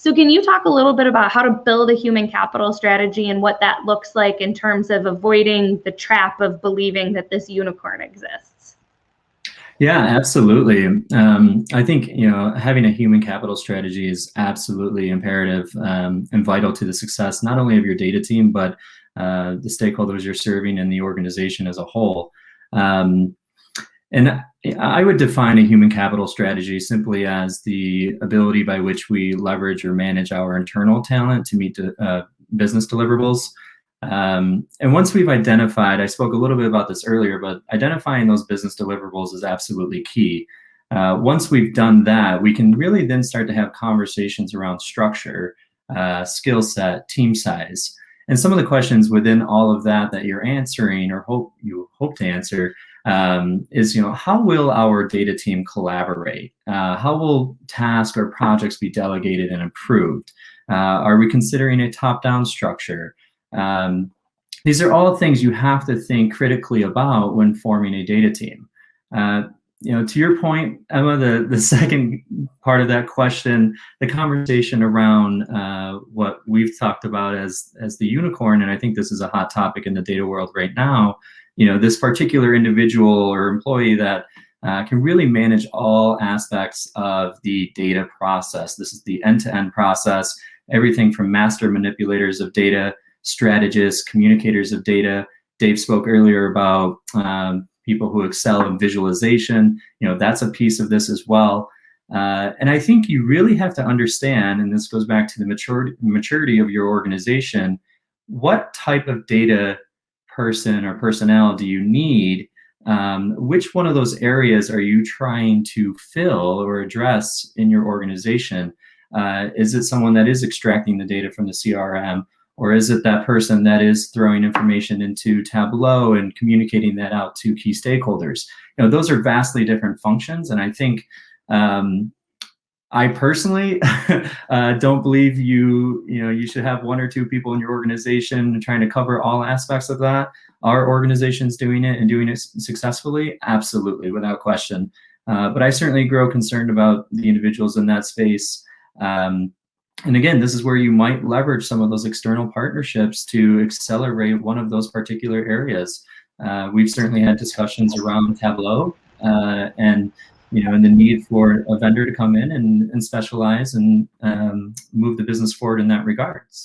So can you talk a little bit about how to build a human capital strategy and what that looks like in terms of avoiding the trap of believing that this unicorn exists? Yeah, absolutely. I think having a human capital strategy is absolutely imperative and vital to the success not only of your data team, but the stakeholders you're serving and the organization as a whole. Um, and I would define a human capital strategy simply as the ability by which we leverage or manage our internal talent to meet business deliverables. And once we've identified, I spoke a little bit about this earlier, but identifying those business deliverables is absolutely key. Once we've done that, we can really then start to have conversations around structure, skill set, team size. And some of the questions within all of that that you're answering or you hope to answer is, how will our data team collaborate? How will tasks or projects be delegated and improved? Are we considering a top-down structure? These are all things you have to think critically about when forming a data team. To your point, Emma, the second part of that question, the conversation around what we've talked about as the unicorn, and I think this is a hot topic in the data world right now, this particular individual or employee that can really manage all aspects of the data process. This is the end-to-end process, everything from master manipulators of data, strategists, communicators of data. Dave spoke earlier about people who excel in visualization. That's a piece of this as well. And I think you really have to understand, and this goes back to the maturity of your organization, what type of data person or personnel do you need? Which one of those areas are you trying to fill or address in your organization? Is it someone that is extracting the data from the CRM? Or is it that person that is throwing information into Tableau and communicating that out to key stakeholders? Those are vastly different functions. And I think I personally don't believe you should have one or two people in your organization trying to cover all aspects of that. Our organization's doing it and doing it successfully? Absolutely, without question. But I certainly grow concerned about the individuals in that space. And again, this is where you might leverage some of those external partnerships to accelerate one of those particular areas. We've certainly had discussions around Tableau and the need for a vendor to come in and specialize and move the business forward in that regards.